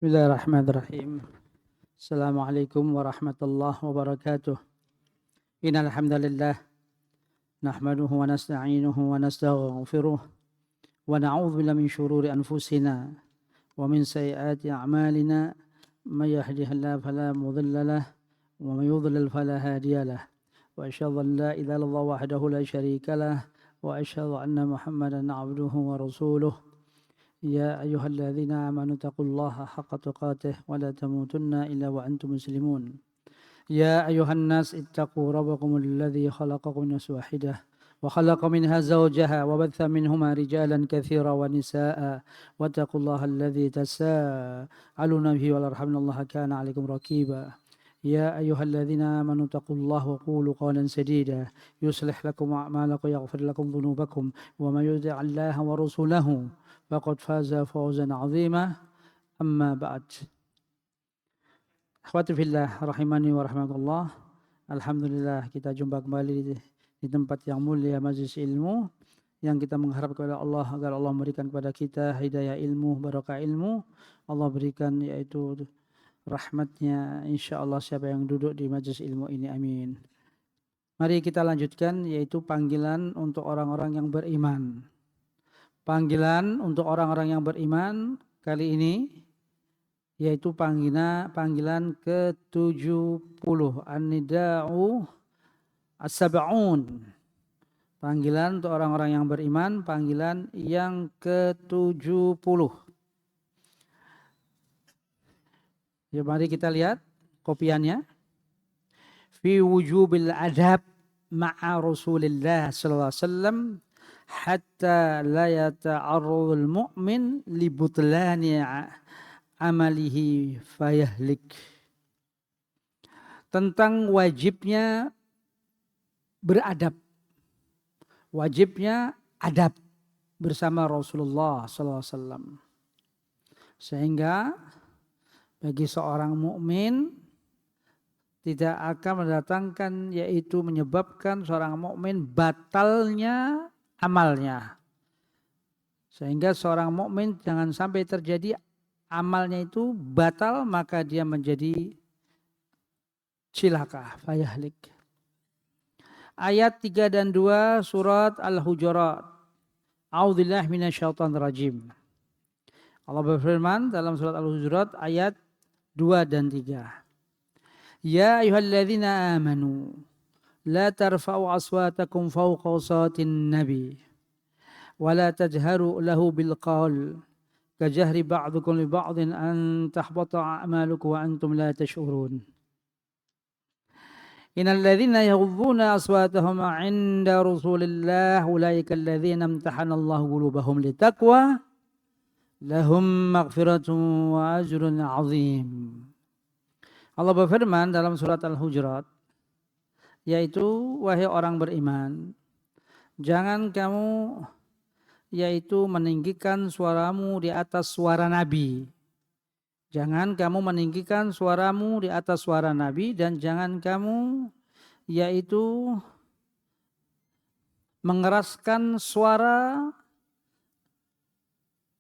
Bismillahirrahmanirrahim. Assalamualaikum warahmatullahi wabarakatuh. Innal hamdalillah nahmaduhu wa nasta'inuhu wa nastaghfiruh wa na'udzu billahi min shururi anfusina wa min sayyiati a'malina may yahdihillahu fala mudilla lahu wa may yudlil fala hadiya lahu wa asyhadu an la ilaha illallah wahdahu la syarika lahu wa asyhadu anna Muhammadan 'abduhu wa rasuluh. يا أيها الذين آمنوا اتقوا الله حق تقاته ولا تموتن إلا وأنتم مسلمون يا أيها الناس اتقوا ربكم الذي خلقكم من نفس واحدة وخلق منها زوجها وبث منهما رجالا كثيرا ونساء واتقوا الله الذي تساءلون به والأرحام إن الله كان عليكم رقيبا يا أيها الذين آمنوا اتقوا الله وقولوا قولا سديدا يصلح لكم أعمالكم ويغفر لكم ذنوبكم ومن يطع الله ورسوله faqad faza fawzan 'azima amma ba'd. Akhwati fillah rahimani wa rahmatullah. Alhamdulillah kita jumpa kembali di tempat yang mulia majelis ilmu yang kita mengharap kepada Allah agar Allah memberikan kepada kita hidayah ilmu, barakah ilmu. Allah berikan yaitu rahmatnya insyaallah siapa yang duduk di majelis ilmu ini, amin. Mari kita lanjutkan yaitu panggilan untuk orang-orang yang beriman. Panggilan untuk orang-orang yang beriman kali ini yaitu panggilan ke-70 An-Nida'u As-Sab'un. Panggilan untuk orang-orang yang beriman, panggilan yang ke-70. Ya, mari kita lihat kopiannya. Fi wujubil adab ma'a Rasulillah sallallahu alaihi wasallam hatta la yata'arradul mu'min li butlani amalihi fayahlik. Tentang wajibnya beradab. Wajibnya adab bersama Rasulullah sallallahu alaihi wasallam. Sehingga bagi seorang mukmin tidak akan mendatangkan yaitu menyebabkan seorang mukmin batalnya amalnya. Sehingga seorang mukmin jangan sampai terjadi amalnya itu batal maka dia menjadi cilaka, fayahlik. Ayat 3 dan 2 surat Al-Hujurat. A'udzubillahi minasyaitonir rajim. Allah berfirman dalam surat Al-Hujurat ayat 2 dan 3. Ya ayyuhalladzina amanu la tarfa'u aswatakum fawqa sawatin nabi wa la tajharu lahu bil qawl kajahri ba'dukum li ba'din an tahbata a'malukum wa antum la tash'urun. Innal ladzina yaghudduna aswatahum 'inda Rasulillah ulaika alladzina imtahana Allahu qulubahum litaqwa lahum maghfiratun wa ajrun 'azim. Allah berfirman dalam surat Al-Hujurat yaitu wahai orang beriman, jangan kamu yaitu meninggikan suaramu di atas suara Nabi. Jangan kamu meninggikan suaramu di atas suara Nabi dan jangan kamu yaitu mengeraskan suara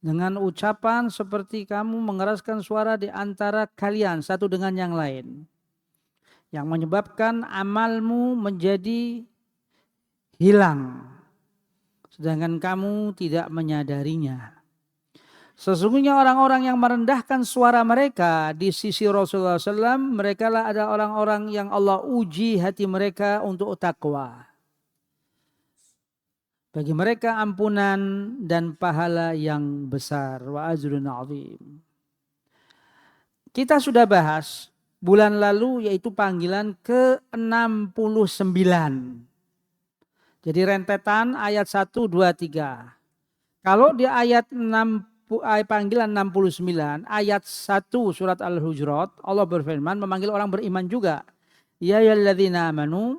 dengan ucapan seperti kamu mengeraskan suara di antara kalian satu dengan yang lain. Yang menyebabkan amalmu menjadi hilang. Sedangkan kamu tidak menyadarinya. Sesungguhnya orang-orang yang merendahkan suara mereka di sisi Rasulullah SAW, mereka lah ada orang-orang yang Allah uji hati mereka untuk takwa. Bagi mereka ampunan dan pahala yang besar. Wa ajrun 'azim. Kita sudah bahas bulan lalu yaitu panggilan ke-69. Jadi rentetan ayat 1, 2, 3. Kalau di ayat panggilan 69, ayat 1 surat Al-Hujurat, Allah berfirman memanggil orang beriman juga. Ya ayyuhalladzina amanu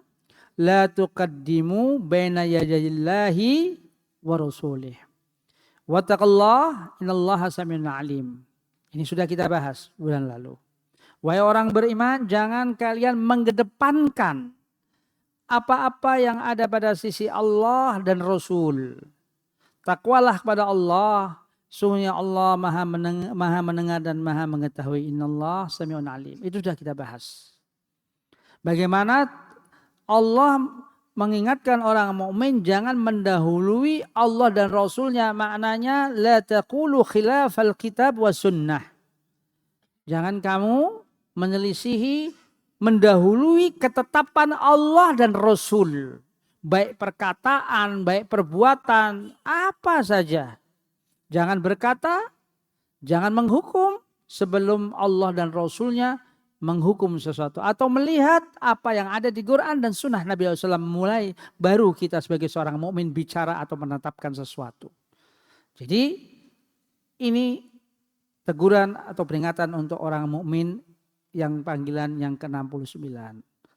la tuqaddimu baina yadayillahi wa rasulih. Wattaqullah innallaha samiun alim. Ini sudah kita bahas bulan lalu. Wahai orang beriman, jangan kalian mengedepankan apa-apa yang ada pada sisi Allah dan Rasul. Takwalah kepada Allah Sungguhnya Allah maha mendengar dan maha mengetahui. Innallah sami'un alim. Itu sudah kita bahas. Bagaimana Allah mengingatkan orang mukmin jangan mendahului Allah dan Rasulnya. Maknanya la taqulu khilafal kitab wa sunnah. Jangan kamu menyelisihi, mendahului ketetapan Allah dan Rasul. Baik perkataan, baik perbuatan, apa saja. Jangan berkata, jangan menghukum sebelum Allah dan Rasulnya menghukum sesuatu. Atau melihat apa yang ada di Quran dan sunnah Nabi SAW. Mulai baru kita sebagai seorang mukmin bicara atau menetapkan sesuatu. Jadi ini teguran atau peringatan untuk orang mukmin yang panggilan yang ke-69.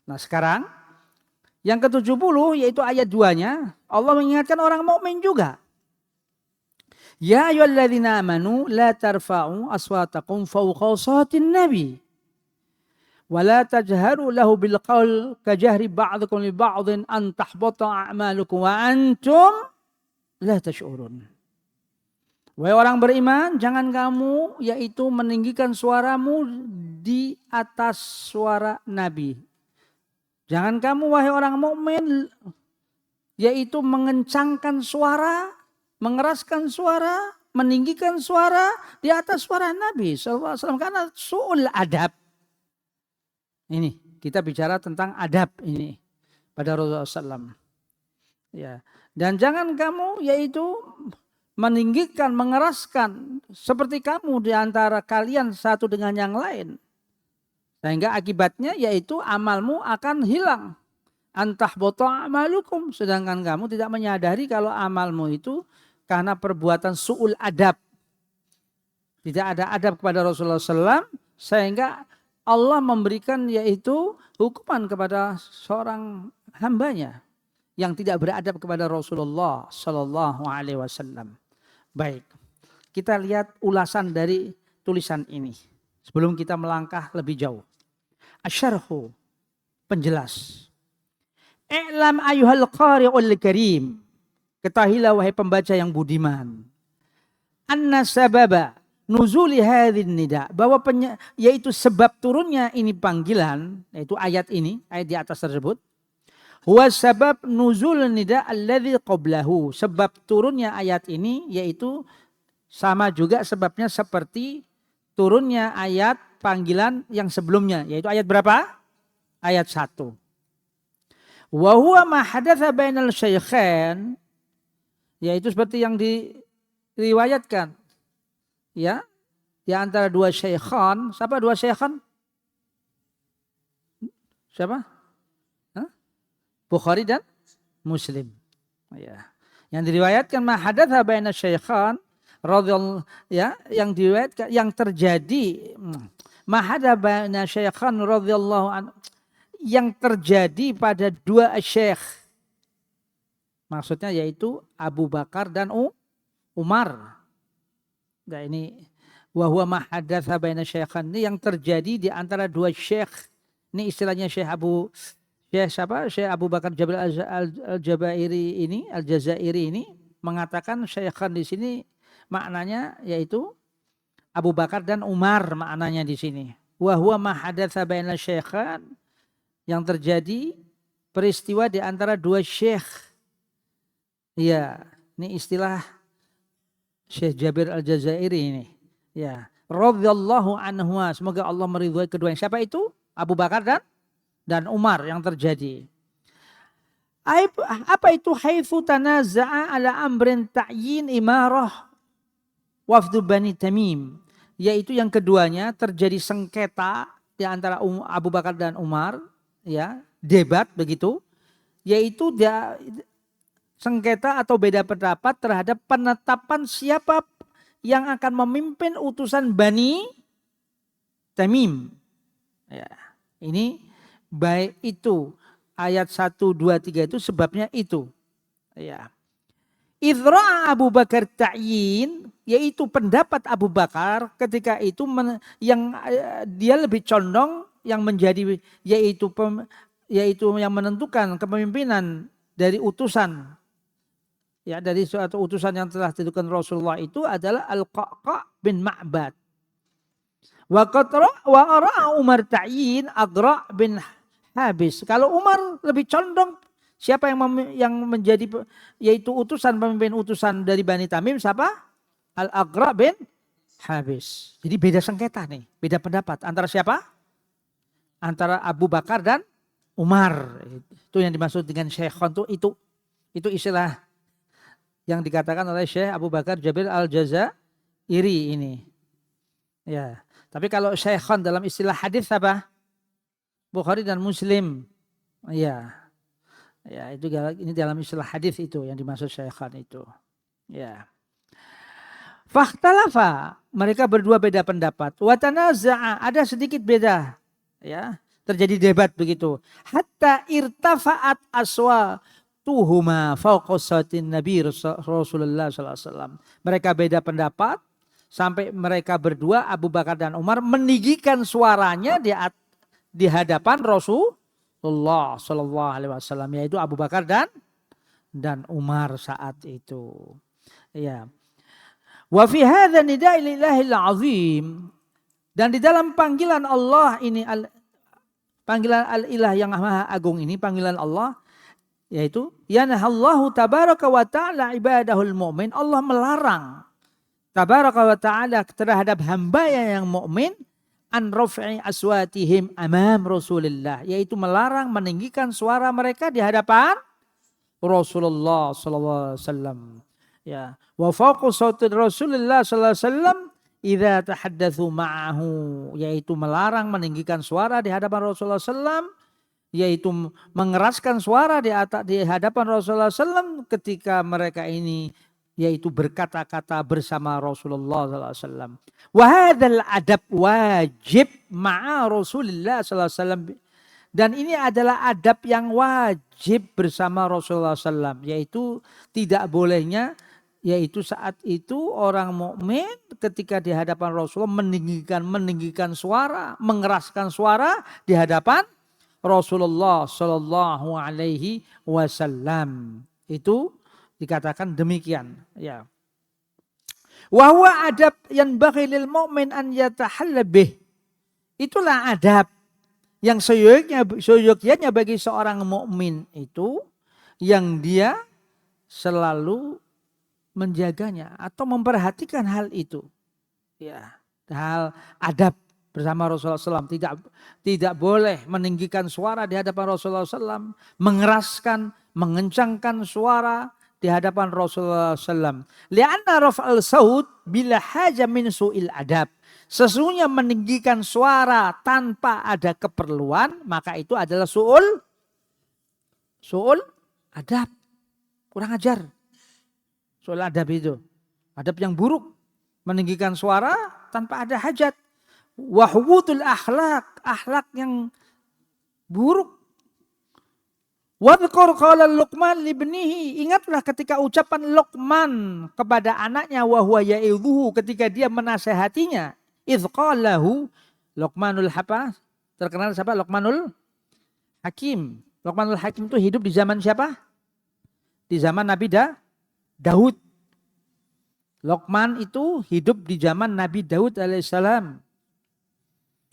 Nah sekarang yang ke-70 yaitu ayat 2-nya. Allah mengingatkan orang mukmin juga. Ya ayyuhalladzina amanu la tarfa'u aswatakum fawqa sawtin nabi wa la tajharu lahu bil qaul kajahri ba'dikum li ba'din an tahbata a'malukum wa antum la tash'urun. Wahai orang beriman, jangan kamu yaitu meninggikan suaramu di atas suara Nabi. Jangan kamu wahai orang mukmin yaitu mengencangkan suara, mengeraskan suara, meninggikan suara di atas suara Nabi SAW karena su'ul adab. Ini kita bicara tentang adab ini pada Rasulullah SAW. Ya. Dan jangan kamu yaitu meninggikan, mengeraskan seperti kamu di antara kalian satu dengan yang lain. Sehingga akibatnya yaitu amalmu akan hilang. Antah bota amalukum. Sedangkan kamu tidak menyadari kalau amalmu itu karena perbuatan su'ul adab. Tidak ada adab kepada Rasulullah SAW. Sehingga Allah memberikan yaitu hukuman kepada seorang hambanya yang tidak beradab kepada Rasulullah SAW. Baik, kita lihat ulasan dari tulisan ini sebelum kita melangkah lebih jauh. Asyarhu, penjelas. I'lam ayyuhal qari'ul karim. Ketahuilah wahai pembaca yang budiman. Anna sababa nuzuli hadzal nida, bahwa yaitu sebab turunnya ini panggilan, yaitu ayat ini, ayat di atas tersebut. Huwa sabab nuzul nida alladzi qablahu. Sebab turunnya ayat ini yaitu sama juga sebabnya seperti turunnya ayat panggilan yang sebelumnya. Yaitu ayat berapa? Ayat 1. Wa huwa ma hadatsa bainal syaikhain. Yaitu seperti yang diriwayatkan. Ya, di antara dua syaikhan. Siapa dua syaikhan? Siapa? Bukhari dan Muslim. Ya. Yang diriwayatkan ma hadatsa baina syaikhan radhiyallahu ya, yang diriwayatkan yang terjadi ma hadatsa baina syaikhan radhiyallahu anhu, yang terjadi pada dua syekh. Maksudnya yaitu Abu Bakar dan Umar. Nah ini wa huwa ma hadatsa baina syaikhan, ini yang terjadi di antara dua syekh. Ini istilahnya Syekh Syekh Abu Bakar Al-Jazairi ini mengatakan syaikhan di sini maknanya yaitu Abu Bakar dan Umar maknanya di sini. Wa huwa ma hadatsa baina syaikhan, yang terjadi peristiwa di antara dua syekh. Ya, ini istilah Syekh Jabir Al-Jazairi ini. Ya, radhiyallahu anhuma, semoga Allah meridhai keduanya. Siapa itu? Abu Bakar dan Umar yang terjadi. Apa itu haitsu tanaza'a ala amrin ta'yin imarah wafdu Bani Tamim, yaitu yang keduanya terjadi sengketa di antara Abu Bakar dan Umar, ya, debat begitu, yaitu sengketa atau beda pendapat terhadap penetapan siapa yang akan memimpin utusan Bani Tamim. Ya, ini baik itu ayat 1, 2, 3 itu sebabnya itu. Ya. Idra' Abu Bakar ta'yin, yaitu pendapat Abu Bakar ketika itu yang dia lebih condong yang menjadi yaitu yang menentukan kepemimpinan dari utusan ya dari suatu utusan yang telah ditentukan Rasulullah itu adalah Al-Qaqa bin Ma'bad. Wa ara'a Umar ta'yin Agra' bin Habis. Kalau Umar lebih condong siapa yang menjadi yaitu pemimpin utusan dari Bani Tamim siapa? Al-Agra' bin Habis. Jadi beda sengketa nih, beda pendapat antara siapa? Antara Abu Bakar dan Umar. Itu yang dimaksud dengan Syekhon itu istilah yang dikatakan oleh Syekh Abu Bakar Jabir Al-Jazairi ini. Ya, tapi kalau Syekhon dalam istilah hadis apa? Bukhari dan Muslim. Ya. Ya, itu ini dalam istilah hadis itu yang dimaksud Syekhon itu. Ya. Fakhtalafa, mereka berdua beda pendapat. Wa tanaza'a, ada sedikit beda. Ya, terjadi debat begitu. Hatta irtafa'at aswatuhuma fawqa sautin Nabi Rasulullah sallallahu alaihi wasallam. Mereka beda pendapat sampai mereka berdua Abu Bakar dan Umar meninggikan suaranya di hadapan Rasulullah sallallahu alaihi wasallam, yaitu Abu Bakar dan Umar saat itu. Ya. Wa fi hadza nida'i lillahil azim, dan di dalam panggilan Allah ini panggilan al-ilah yang maha agung ini, panggilan Allah yaitu yanahallahu tabaraka wa ta'ala ibadahul mu'min, Allah melarang tabaraka wa ta'ala terhadap hamba yang mukmin an raf'i aswatihim amam Rasulillah, yaitu melarang meninggikan suara mereka di hadapan Rasulullah sallallahu alaihi wasallam. Ya, wa fawqa sauti Rasulullah sallallahu alaihi wasallam idza tahaddatsu ma'ahu, yaitu melarang meninggikan suara di hadapan Rasulullah sallam, yaitu mengeraskan suara di hadapan Rasulullah sallam ketika mereka ini yaitu berkata-kata bersama Rasulullah sallallahu alaihi wasallam. Wa hadzal adab wajib ma'a Rasulullah sallallahu alaihi wasallam, dan ini adalah adab yang wajib bersama Rasulullah sallam, yaitu tidak bolehnya yaitu saat itu orang mukmin ketika di hadapan Rasulullah meninggikan suara, mengeraskan suara di hadapan Rasulullah sallallahu alaihi wasallam. Itu dikatakan demikian, ya. Wa huwa adab yang bagi lil mu'min an yatahalla bih. Itulah adab yang seyogyanya bagi seorang mukmin itu yang dia selalu menjaganya atau memperhatikan hal itu. Ya, hal adab bersama Rasulullah SAW. Tidak boleh meninggikan suara di hadapan Rasulullah SAW, mengeraskan, mengencangkan suara di hadapan Rasulullah SAW. Lianna raf'al saut bila haja min su'il adab. Sesungguhnya meninggikan suara tanpa ada keperluan, maka itu adalah su'ul adab. Kurang ajar. Soal adab itu. Adab yang buruk. Meninggikan suara tanpa ada hajat. Wahwudul akhlak. Akhlak yang buruk. Wadhkur qala Luqman libnihi. Ingatlah ketika ucapan Luqman kepada anaknya. Wahuwa ya'idhuhu, ketika dia menasehatinya. Idh qalahu. Luqmanul apa? Terkenal siapa? Luqmanul Hakim. Luqmanul Hakim itu hidup di zaman siapa? Di zaman Nabi Daud. Luqman itu hidup di zaman Nabi Daud alaihissalam.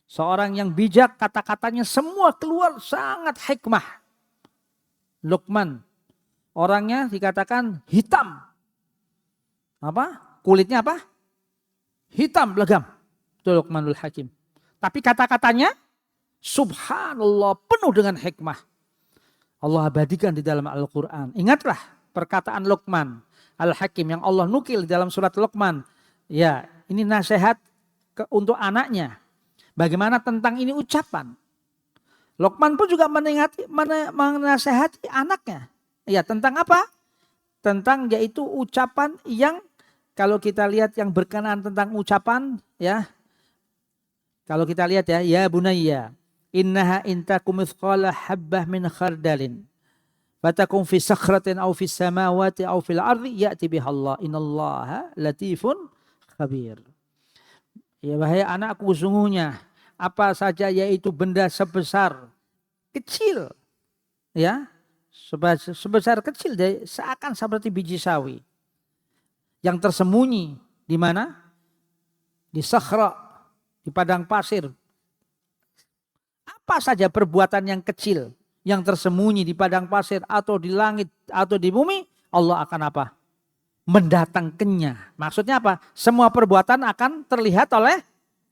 Seorang yang bijak, kata-katanya semua keluar sangat hikmah. Luqman. Orangnya dikatakan hitam. Apa? Kulitnya apa? Hitam, legam. Itu Luqmanul Hakim. Tapi kata-katanya subhanallah, penuh dengan hikmah. Allah abadikan di dalam Al-Quran. Ingatlah perkataan Luqman Al-Hakim yang Allah nukil dalam surat Luqman. Ya, ini nasihat untuk anaknya. Bagaimana tentang ini ucapan. Luqman pun juga menasehati anaknya. Ya, tentang apa? Tentang yaitu ucapan yang kalau kita lihat yang berkenaan tentang ucapan, ya. Kalau kita lihat ya bunayya, innaha intakum mithqala habbah min khardalin. Fatakum fi sakhratin aw fis samawati aw fil ardi ya'ti bihallah innallaha latifun khabir. Ya wahai anakku, sungguhnya apa saja yaitu benda sebesar kecil, ya, sebesar kecil seakan seperti biji sawi yang tersembunyi di mana? Di sakhra, di padang pasir. Apa saja perbuatan yang kecil yang tersembunyi di padang pasir atau di langit atau di bumi, Allah akan apa? Mendatangkannya. Maksudnya apa? Semua perbuatan akan terlihat oleh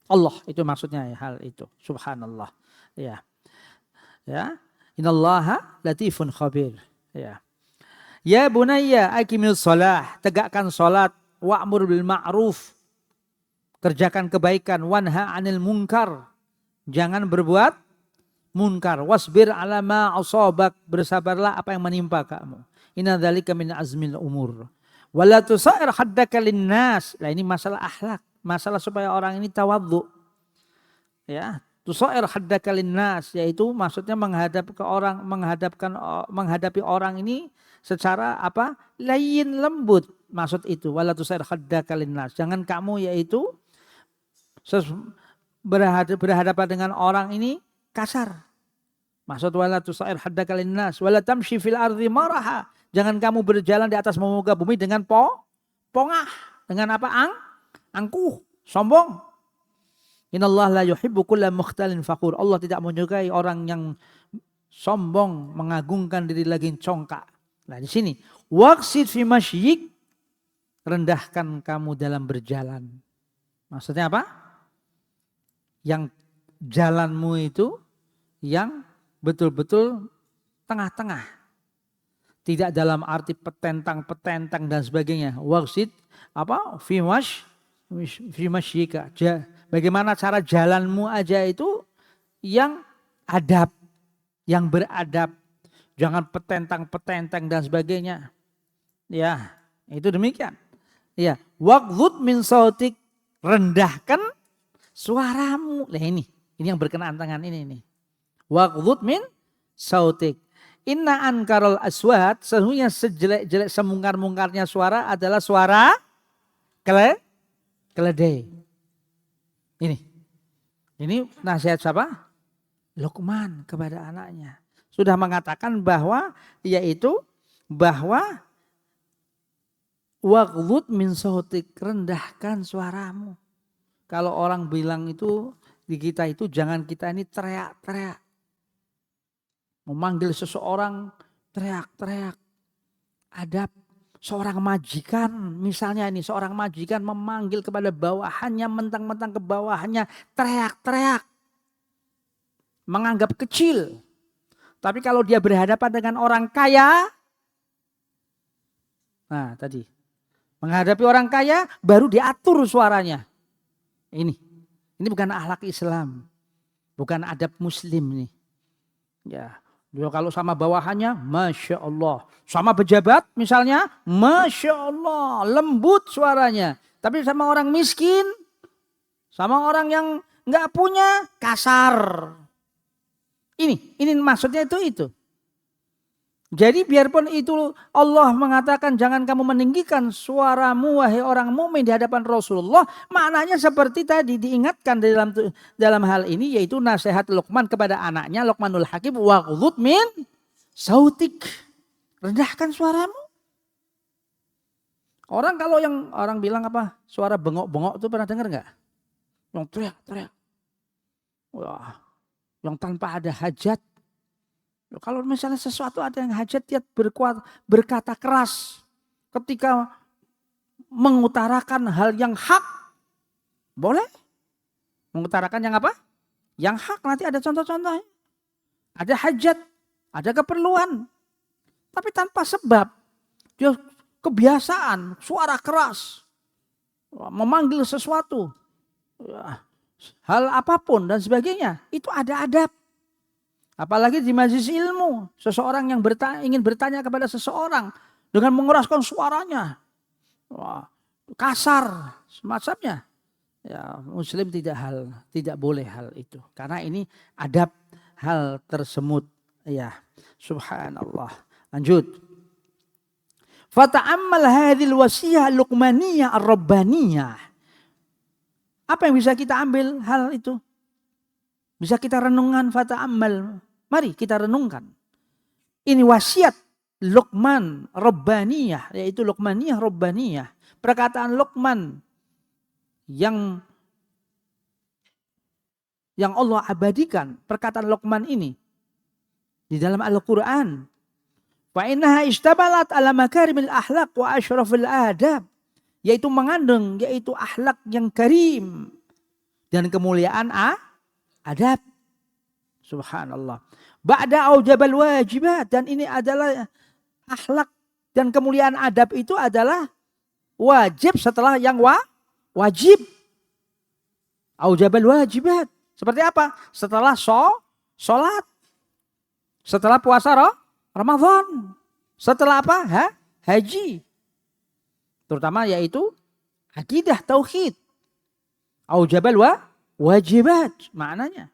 Allah. Itu maksudnya ya, hal itu. Subhanallah. Ya. Ya. Innallaha latifun khabir. Ya. Ya bunayya aqimish shalah, tegakkan salat, wa'mur bil ma'ruf, kerjakan kebaikan, wanha 'anil munkar, jangan berbuat munkar, wasbir 'ala ma asabak, bersabarlah apa yang menimpa kamu. Inna dzalika min azmil umur. Wala tusair haddaka linnas. Nah, ini masalah akhlak, masalah supaya orang ini tawadhu. Ya, tusair haddaka linnas, yaitu maksudnya menghadapi orang ini secara apa? Layin, lembut. Maksud itu wala tusair haddaka linnas. Jangan kamu yaitu berhadapan dengan orang ini kasar. Maksud wala tusair haddaka linnas wala tamshi fil ardi maraha. Jangan kamu berjalan di atas muka bumi dengan pongah, dengan apa? Angkuh, sombong. Innallaha la yuhibbu kulla mukhtalin fakhur. Allah tidak menyukai orang yang sombong, mengagungkan diri lagi congkak. Nah, di sini waqsid fi masyik, rendahkan kamu dalam berjalan. Maksudnya apa? Yang jalanmu itu yang betul-betul tengah-tengah. Tidak dalam arti petentang-petentang dan sebagainya. Waqsid apa? Fi masyika. Bagaimana cara jalanmu aja itu yang adab, yang beradab. Jangan petentang-petentang dan sebagainya. Ya, itu demikian. Ya, waqdhud min sautik, rendahkan suaramu. Nah ini yang berkenaan dengan ini. Waqdhud min sautik. Inna ankarul aswat, sesungguhnya sejelek-jelek semungkar-mungkarnya suara adalah suara keledai. Ini nasihat siapa? Luqman kepada anaknya. Sudah mengatakan bahwa waqdhud min sautik, rendahkan suaramu. Kalau orang bilang itu di kita itu jangan kita ini teriak-teriak. Memanggil seseorang teriak-teriak. Adab seorang majikan, misalnya ini seorang majikan memanggil kepada bawahannya, mentang-mentang ke bawahannya teriak-teriak. Menganggap kecil. Tapi kalau dia berhadapan dengan orang kaya, nah tadi, menghadapi orang kaya baru diatur suaranya. Ini bukan akhlak Islam, bukan adab Muslim nih. Ya, dia kalau sama bawahannya, masya Allah. Sama pejabat misalnya, masya Allah, lembut suaranya. Tapi sama orang miskin, sama orang yang nggak punya, kasar. Ini maksudnya itu. Jadi biarpun itu Allah mengatakan jangan kamu meninggikan suaramu wahai orang mukmin di hadapan Rasulullah, maknanya seperti tadi diingatkan dalam hal ini, yaitu nasihat Luqman kepada anaknya, Luqmanul Hakim, waqdhud min sautik, rendahkan suaramu. Orang kalau yang orang bilang apa, suara bengok-bengok itu pernah dengar nggak? Yang teriak-teriak. Wah, yang tanpa ada hajat. Kalau misalnya sesuatu ada yang hajat, dia berkata keras ketika mengutarakan hal yang hak. Boleh. Mengutarakan yang apa? Yang hak, nanti ada contoh-contohnya. Ada hajat, ada keperluan. Tapi tanpa sebab. Dia kebiasaan, suara keras. Memanggil sesuatu. Hal apapun dan sebagainya. Itu ada adab. Apalagi di majelis ilmu, seseorang yang ingin bertanya kepada seseorang dengan mengeraskan suaranya, kasar semacamnya. Ya, Muslim tidak boleh hal itu, karena ini adab hal tersebut. Ya, subhanallah. Lanjut. Fata'ammal hadhil wasiyah luqmaniyah ar-rabbaniyah. Apa yang bisa kita ambil hal itu? Bisa kita renungkan, fata'ammal. Mari kita renungkan. Ini wasiat Luqman Rabbaniyah, yaitu Luqmaniyah Rabbaniyah. Perkataan Luqman yang Allah abadikan, perkataan Luqman ini di dalam Al-Quran. Fa innaha ishtabalat ala makarimil akhlaq wa asyrafil adab. Yaitu mengandung, yaitu akhlak yang karim dan kemuliaan adab. Subhanallah. Ba'da aujabal wajibat, dan ini adalah akhlak dan kemuliaan adab itu adalah wajib setelah yang wajib. Aujabal wajibat. Seperti apa? Setelah sholat. Setelah puasa Ramadan. Setelah apa? Haji. Terutama yaitu akidah tauhid. Aujabal wajibat. Maknanya.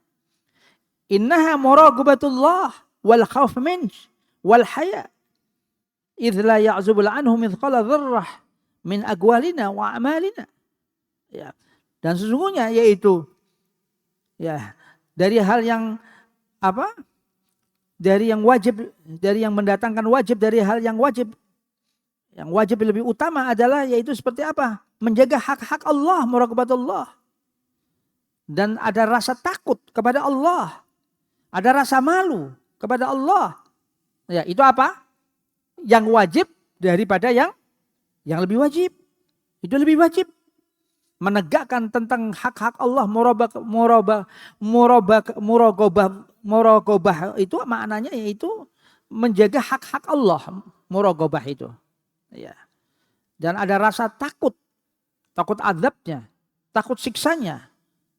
Innaha muraqabatullah wal khawf minhu wal haya. Idh la ya'zubul anhu mithqala dzarrah min aqwalina wa amalina. Ya. Dan sesungguhnya yaitu ya dari hal yang apa? Dari yang wajib, dari yang mendatangkan wajib, dari hal yang wajib. Yang wajib lebih utama adalah yaitu seperti apa? Menjaga hak-hak Allah, muraqabatullah. Dan ada rasa takut kepada Allah. Ada rasa malu kepada Allah. Ya, itu apa? Yang wajib daripada yang lebih wajib. Itu lebih wajib. Menegakkan tentang hak-hak Allah, muraqabah itu maknanya yaitu menjaga hak-hak Allah, muraqabah itu. Ya. Dan ada rasa takut azabnya, takut siksanya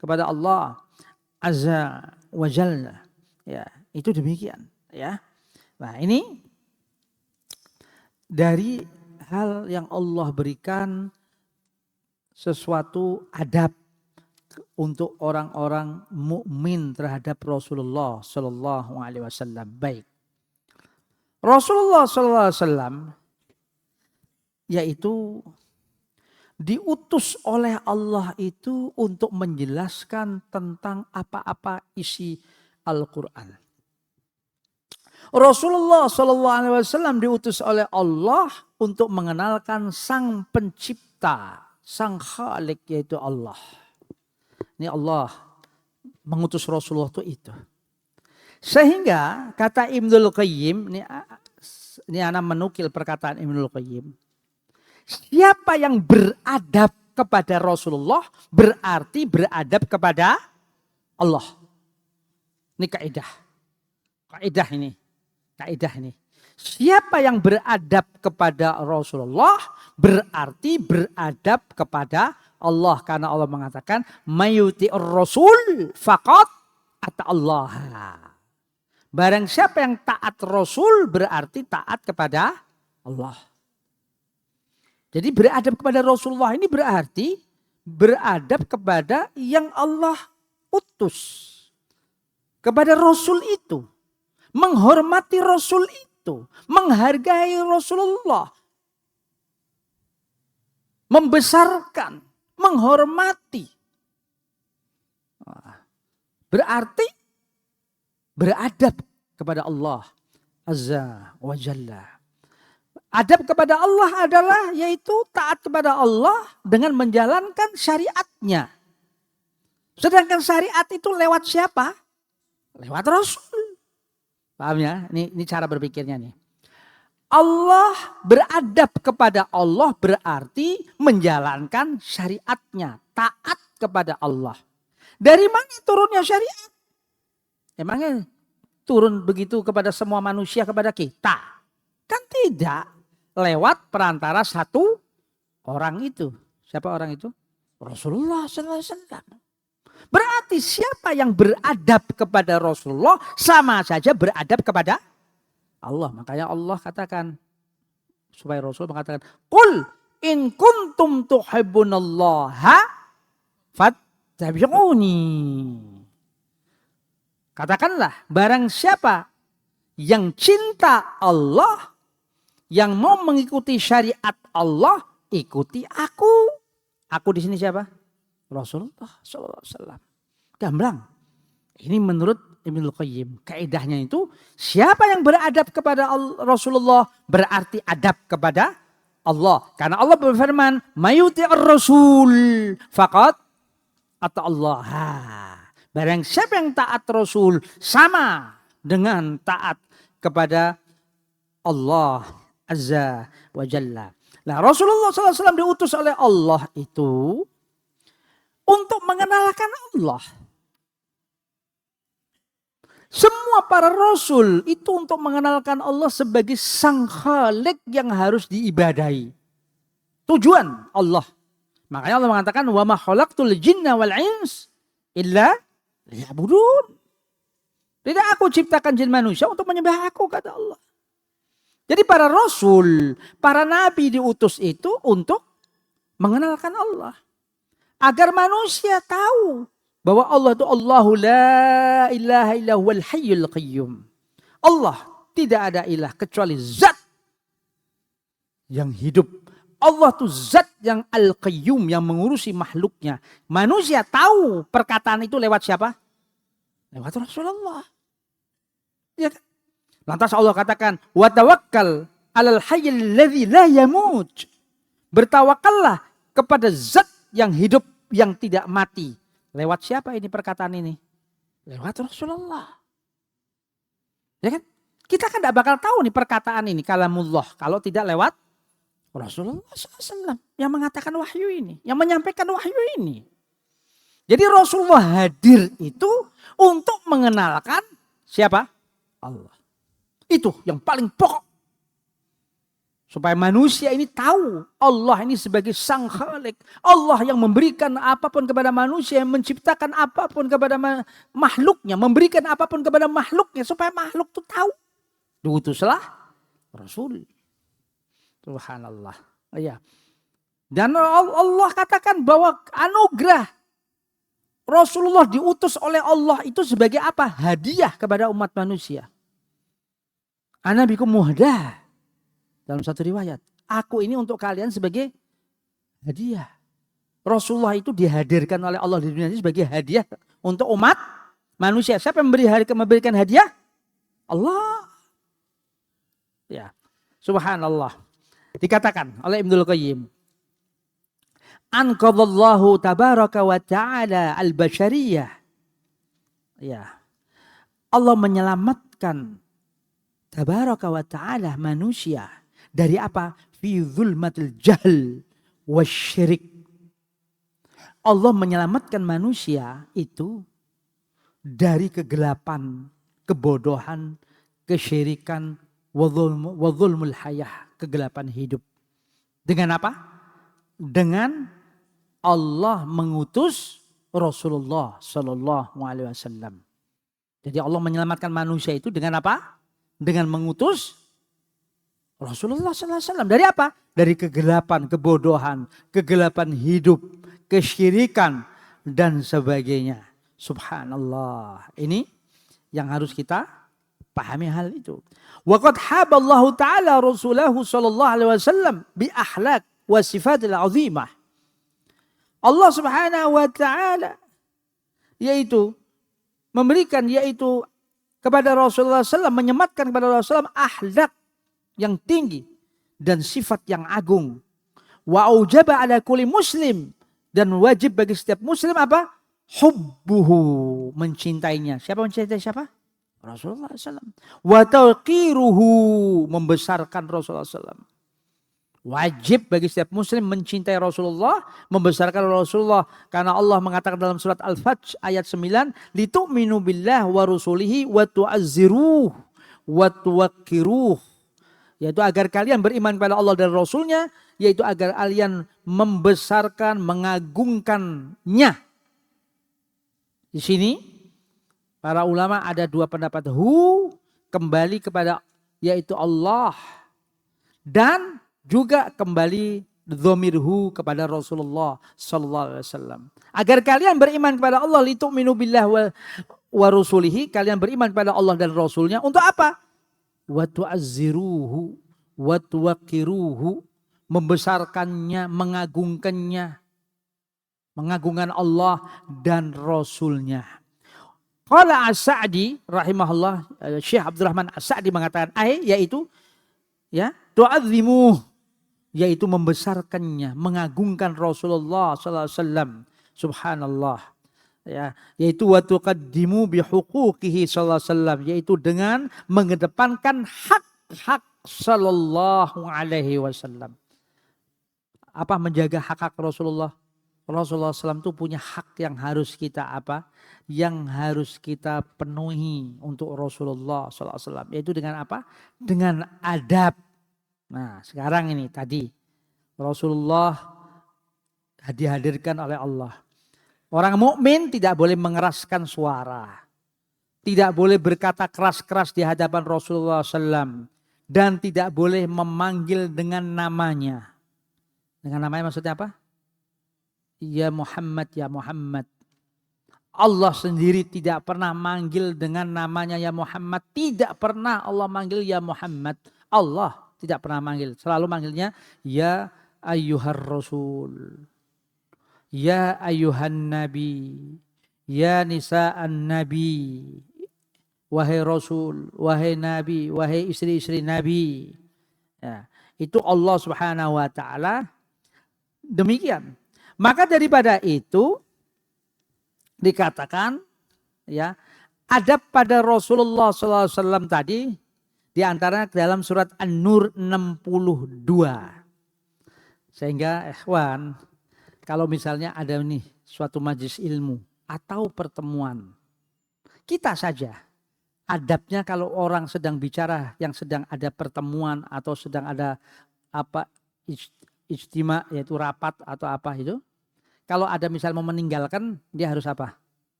kepada Allah Azza wa Jalla. Ya, itu demikian, ya. Nah, ini dari hal yang Allah berikan sesuatu adab untuk orang-orang mukmin terhadap Rasulullah sallallahu alaihi wasallam. Baik. Rasulullah sallallahu alaihi wasallam yaitu diutus oleh Allah itu untuk menjelaskan tentang apa-apa isi Al-Quran. Rasulullah SAW diutus oleh Allah untuk mengenalkan Sang Pencipta, Sang Khalik, yaitu Allah. Ini Allah mengutus Rasulullah itu. Sehingga kata Ibnul Qayyim, ini anak menukil perkataan Ibnul Qayyim. Siapa yang beradab kepada Rasulullah berarti beradab kepada Allah. Ini kaidah ini. Siapa yang beradab kepada Rasulullah berarti beradab kepada Allah. Karena Allah mengatakan mayuti'ur rasul faqad ata Allah. Barang siapa yang taat Rasul berarti taat kepada Allah. Jadi beradab kepada Rasulullah ini berarti beradab kepada yang Allah utus. Kepada Rasul itu. Menghormati Rasul itu. Menghargai Rasulullah. Membesarkan. Menghormati. Berarti beradab kepada Allah Azza wa Jalla. Adab kepada Allah adalah yaitu taat kepada Allah dengan menjalankan syariatnya. Sedangkan syariat itu lewat siapa? Lewat Rasul. Paham ya? Ini cara berpikirnya nih. Allah beradab kepada Allah berarti menjalankan syariatnya. Taat kepada Allah. Dari mana turunnya syariat? Emangnya turun begitu kepada semua manusia, kepada kita? Kan tidak. Lewat perantara satu orang itu. Siapa orang itu? Rasulullah SAW. Berarti siapa yang beradab kepada Rasulullah sama saja beradab kepada Allah. Makanya Allah katakan, supaya Rasul mengatakan, Qul in kuntum tuhibbunallaha fattabi'uni. Katakanlah, barang siapa yang cinta Allah, yang mau mengikuti syariat Allah, ikuti aku. Aku di sini siapa? Rasulullah SAW. Gamblang. Ini menurut Ibnul Qayyim. Kaidahnya itu siapa yang beradab kepada Rasulullah berarti adab kepada Allah. Karena Allah berfirman, "Mayuti'ir Rasul faqad ata Allah." Barang siapa yang taat Rasul sama dengan taat kepada Allah Azza wa Jalla. Nah, Rasulullah SAW diutus oleh Allah itu untuk mengenalkan Allah. Semua para rasul itu untuk mengenalkan Allah sebagai sang khalik yang harus diibadahi. Tujuan Allah. Makanya Allah mengatakan wa ma khalaqtul jinna wal ins illa liya'budun. Tidak aku ciptakan jin manusia untuk menyembah aku, kata Allah. Jadi para rasul, para nabi diutus itu untuk mengenalkan Allah. Agar manusia tahu bahwa Allah itu Allahu la ilaha illa huwal hayyul qayyum. Allah tidak ada ilah kecuali zat yang hidup. Allah itu zat yang al-qayyum, yang mengurusi makhluknya. Manusia tahu perkataan itu lewat siapa? Lewat Rasulullah. Ya kan? Lantas Allah katakan, wa tawakkal 'alal hayyil ladzi la yamut. Bertawakallah kepada zat yang hidup, yang tidak mati. Lewat siapa ini perkataan ini? Lewat Rasulullah. Ya kan? Kita kan tidak bakal tahu nih perkataan ini kalamullah kalau tidak lewat Rasulullah SAW yang mengatakan wahyu ini, yang menyampaikan wahyu ini. Jadi Rasulullah hadir itu untuk mengenalkan siapa? Allah. Itu yang paling pokok. Supaya manusia ini tahu Allah ini sebagai sang khalik. Allah yang memberikan apapun kepada manusia, yang menciptakan apapun kepada makhluknya, memberikan apapun kepada makhluknya supaya makhluk itu tahu. Diutuslah Rasul. Subhanallah. Ya. Dan Allah katakan bahwa anugerah Rasulullah diutus oleh Allah itu sebagai apa? Hadiah kepada umat manusia. Ana bikum muhdah. Dalam satu riwayat, aku ini untuk kalian sebagai hadiah. Rasulullah itu dihadirkan oleh Allah di dunia ini sebagai hadiah untuk umat manusia. Siapa yang memberikan hadiah? Allah. Ya, subhanallah. Dikatakan oleh Ibnul Qayyim, anqadallahu tabaraka wa ta'ala al-bashariyah. Ya. Allah menyelamatkan tabaraka wa ta'ala manusia dari apa? Fi zulmatil jahl wasyirik. Allah menyelamatkan manusia itu dari kegelapan, kebodohan, kesyirikan, wa zulmul hayah, kegelapan hidup. Dengan apa? Dengan Allah mengutus Rasulullah sallallahu alaihi wasallam. Jadi Allah menyelamatkan manusia itu dengan apa? Dengan mengutus Rasulullah SAW. Dari apa? Dari kegelapan, kebodohan, kegelapan hidup, kesyirikan, dan sebagainya. Subhanallah. Ini yang harus kita pahami hal itu. Wa qad haballahu ta'ala rasulahu sallallahu alaihi wasallam bi akhlaq wa sifatil azimah. Allah Subhanahu wa ta'ala yaitu memberikan kepada Rasulullah SAW, menyematkan kepada Rasulullah akhlak yang tinggi dan sifat yang agung. Wa aujaba ala kulli muslim, dan wajib bagi setiap muslim apa? Hubbuhu, mencintainya. Siapa mencintai siapa? Rasulullah SAW. Wa tawqiruhu, membesarkan Rasulullah SAW. Wajib bagi setiap muslim mencintai Rasulullah, membesarkan Rasulullah. Karena Allah mengatakan dalam surat Al-Fajr ayat 9, litu'minu billah wa rusulihi wa tu'azziruh wa tuwaqqiruh. Yaitu agar kalian beriman kepada Allah dan Rasulnya, yaitu agar kalian membesarkan, mengagungkannya. Di sini para ulama ada dua pendapat. Kembali kepada yaitu Allah, dan juga kembali dhamirhu kepada Rasulullah sallallahu alaihi wasallam. Agar kalian beriman kepada Allah, litu'minu billah wa rusulihi, kalian beriman kepada Allah dan Rasulnya untuk apa? Wa tu'azziruhu wa tuwaqqiruhu, membesarkannya, mengagungkannya, mengagungkan Allah dan Rasulnya. Qala As-Sa'di rahimahullah, Syekh Abdurrahman As-Sa'di mengatakan yaitu ya tu'azzimuh, yaitu membesarkannya, mengagungkan Rasulullah sallallahu alaihi wasallam. Subhanallah. Ya, yaitu wa tuqaddimu bi huquqihi sallallahu alaihi wasallam, yaitu dengan mengedepankan hak-hak sallallahu alaihi wasallam. Apa menjaga hak-hak Rasulullah? Rasulullah SAW itu punya hak yang harus kita apa? Yang harus kita penuhi untuk Rasulullah SAW. Yaitu dengan apa? Dengan adab. Nah sekarang ini tadi Rasulullah dihadirkan oleh Allah. Orang mukmin tidak boleh mengeraskan suara. Tidak boleh berkata keras-keras di hadapan Rasulullah SAW. Dan tidak boleh memanggil dengan namanya. Dengan namanya maksudnya apa? Ya Muhammad, ya Muhammad. Allah sendiri tidak pernah manggil dengan namanya ya Muhammad. Tidak pernah Allah manggil ya Muhammad. Allah tidak pernah manggil. Selalu manggilnya ya ayyuhar rasul. Ya ayyuhan nabi. Ya nisa'an nabi. Wahai rasul, wahai nabi, wahai istri-istri nabi. Ya, itu Allah Subhanahu wa taala demikian. Maka daripada itu dikatakan ya adab pada Rasulullah SAW tadi diantaranya dalam surat An-Nur 62. Sehingga ikhwan, kalau misalnya ada nih suatu majelis ilmu atau pertemuan, kita saja adabnya kalau orang sedang bicara, yang sedang ada pertemuan atau sedang ada apa ijtima, yaitu rapat atau apa itu. Kalau ada misal mau meninggalkan, dia harus apa?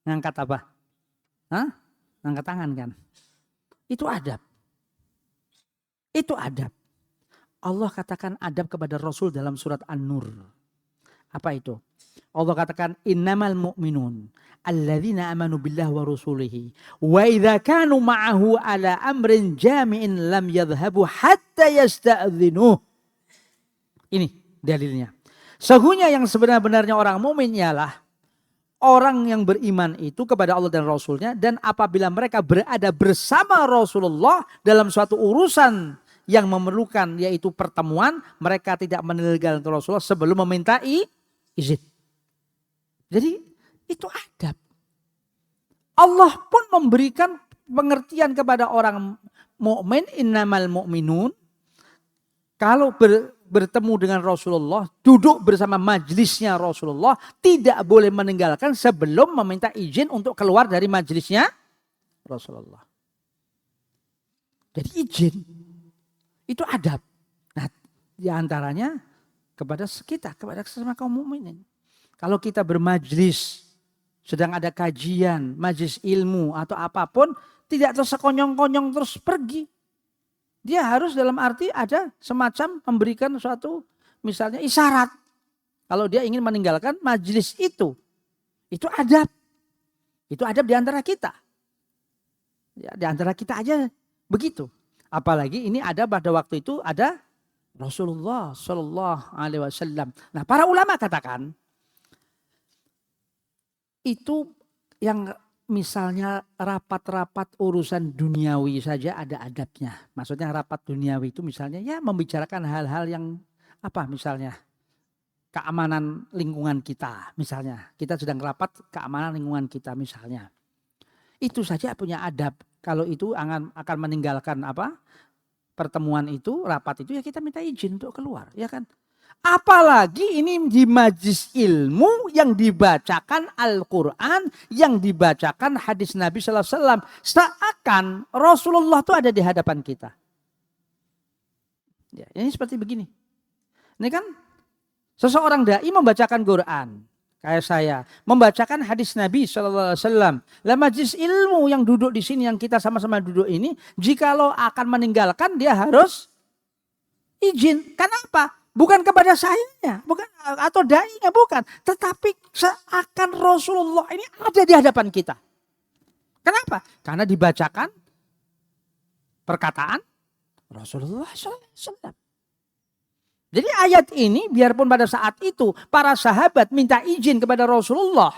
Ngangkat apa? Hah? Ngangkat tangan kan? Itu adab. Itu adab. Allah katakan adab kepada Rasul dalam surat An-Nur. Apa itu? Allah katakan innamal mu'minun alladzina amanu billahi wa rasulihi wa idza kanu ma'ahu ala amrin jami'in lam yadhhabu hatta yasta'dzinuh. Ini dalilnya. Sesungguhnya yang sebenar-benarnya orang mukmin ialah orang yang beriman itu kepada Allah dan Rasulnya, dan apabila mereka berada bersama Rasulullah dalam suatu urusan yang memerlukan yaitu pertemuan, mereka tidak meninggalkan Rasulullah sebelum meminta izin. Jadi itu adab. Allah pun memberikan pengertian kepada orang mukmin, innamal mu'minun, kalau bertemu dengan Rasulullah, duduk bersama majelisnya Rasulullah, tidak boleh meninggalkan sebelum meminta izin untuk keluar dari majelisnya Rasulullah. Jadi izin, itu adab. Nah, diantaranya kepada kita, kepada sesama kaum mukminin. Kalau kita bermajlis, sedang ada kajian, majlis ilmu atau apapun, tidak terus sekonyong-konyong terus pergi. Dia harus dalam arti ada semacam memberikan suatu misalnya isyarat. Kalau dia ingin meninggalkan majelis itu adab. Itu adab di antara kita. Ya, di antara kita aja begitu. Apalagi ini ada pada waktu itu ada Rasulullah Shallallahu Alaihi Wasallam. Nah para ulama katakan itu yang misalnya rapat-rapat urusan duniawi saja ada adabnya. Maksudnya rapat duniawi itu misalnya ya membicarakan hal-hal yang apa misalnya keamanan lingkungan kita misalnya. Kita sedang rapat keamanan lingkungan kita misalnya. Itu saja punya adab. Kalau itu akan meninggalkan apa pertemuan itu, rapat itu ya kita minta izin untuk keluar, ya kan? Apalagi ini di majlis ilmu yang dibacakan Al-Quran, yang dibacakan hadis Nabi Sallallahu Alaihi Wasallam. Seakan Rasulullah itu ada di hadapan kita. Ya, ini seperti begini. Ini kan seseorang dai membacakan Quran. Kayak saya membacakan hadis Nabi Sallallahu Alaihi Wasallam. Lah majlis ilmu yang duduk di sini, yang kita sama-sama duduk ini, jikalau akan meninggalkan dia harus izin. Kenapa? Bukan kepada saya, bukan atau dai-nya, bukan. Tetapi seakan Rasulullah ini ada di hadapan kita. Kenapa? Karena dibacakan perkataan Rasulullah SAW. Jadi ayat ini biarpun pada saat itu para sahabat minta izin kepada Rasulullah.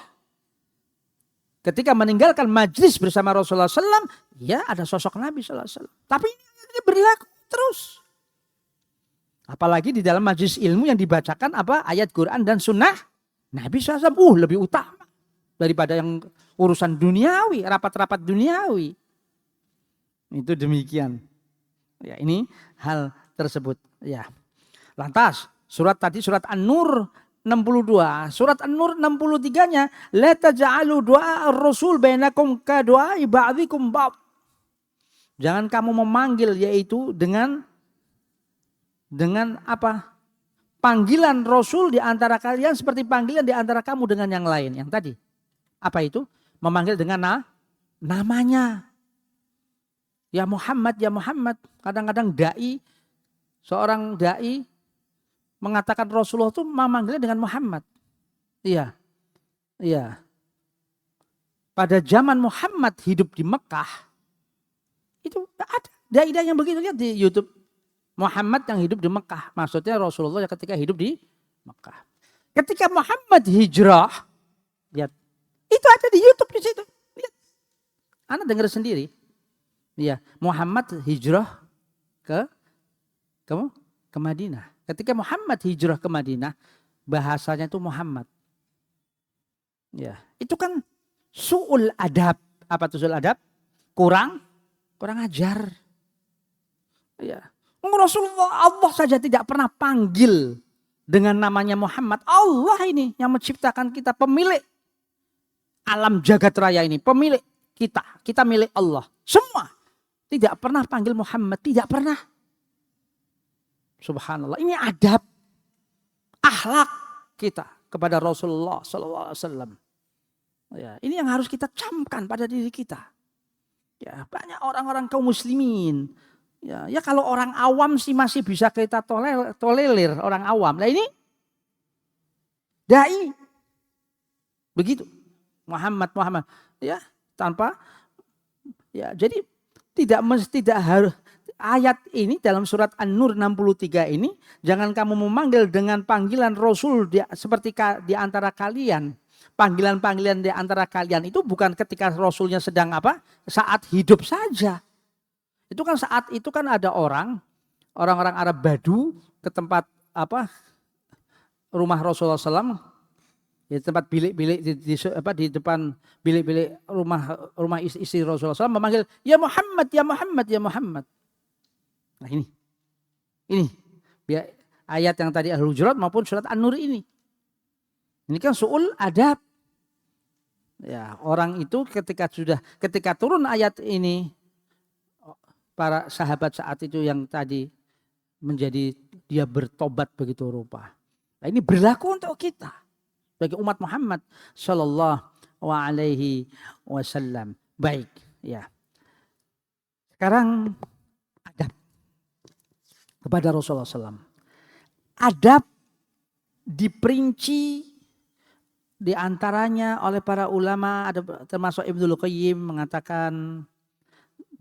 ketika meninggalkan majlis bersama Rasulullah SAW, ya ada sosok Nabi SAW. Tapi ini berlaku terus. Apalagi di dalam majlis ilmu yang dibacakan apa ayat Quran dan Sunnah Nabi SAW, lebih utama daripada yang urusan duniawi, rapat-rapat duniawi. Itu demikian. Ya, ini hal tersebut. Ya. Lantas surat tadi surat An-Nur 62. Surat An-Nur 63-nya la taj'alu du'a ar-rasul bainakum ka du'ai ba'dzikum ba'd. Jangan kamu memanggil yaitu dengan apa? Panggilan Rasul di antara kalian seperti panggilan di antara kamu dengan yang lain. Yang tadi. Apa itu? Memanggil dengan namanya. Ya Muhammad, ya Muhammad. Kadang-kadang seorang da'i mengatakan Rasulullah itu memanggilnya dengan Muhammad. Iya. Iya. Pada zaman Muhammad hidup di Mekah, itu ada da'i-da'i yang begitu, lihat di YouTube. Muhammad yang hidup di Mekah. Maksudnya Rasulullah ketika hidup di Mekah. Ketika Muhammad hijrah, lihat. Itu ada di YouTube di situ. Lihat. Anda dengar sendiri. Iya, Muhammad hijrah ke Madinah. Ketika Muhammad hijrah ke Madinah, bahasanya itu Muhammad. Ya, itu kan su'ul adab. Apa itu su'ul adab? Kurang ajar. Ya. Rasulullah Allah saja tidak pernah panggil dengan namanya Muhammad. Allah ini yang menciptakan kita, pemilik alam jagat raya ini, pemilik kita milik Allah. Semua tidak pernah panggil Muhammad, tidak pernah. Subhanallah, ini adab, akhlak kita kepada Rasulullah SAW. Ya, ini yang harus kita camkan pada diri kita. Ya, banyak orang-orang kaum muslimin. Ya kalau orang awam sih masih bisa kita tolerir orang awam. Nah ini dai begitu Muhammad ya tanpa ya jadi tidak harus ayat ini dalam surat An-Nur 63 ini jangan kamu memanggil dengan panggilan Rasul seperti di antara kalian. Panggilan-panggilan di antara kalian itu bukan ketika Rasulnya sedang saat hidup saja. Itu kan saat itu kan ada orang-orang Arab Badu ke tempat rumah Rasulullah SAW, di tempat bilik-bilik di depan bilik-bilik rumah istri Rasulullah SAW memanggil ya Muhammad, ya Muhammad, ya Muhammad. Nah ini biar ayat yang tadi Al-Hujurat maupun surat An-Nur ini kan su'ul adab. Ya orang itu ketika turun ayat ini. Para sahabat saat itu yang tadi menjadi dia bertobat begitu rupa. Nah, ini berlaku untuk kita bagi umat Muhammad Sallallahu Alaihi Wasallam. Baik, ya. Sekarang adab kepada Rasulullah SAW. Adab diperinci di antaranya oleh para ulama, ada termasuk Ibnul Qayyim mengatakan.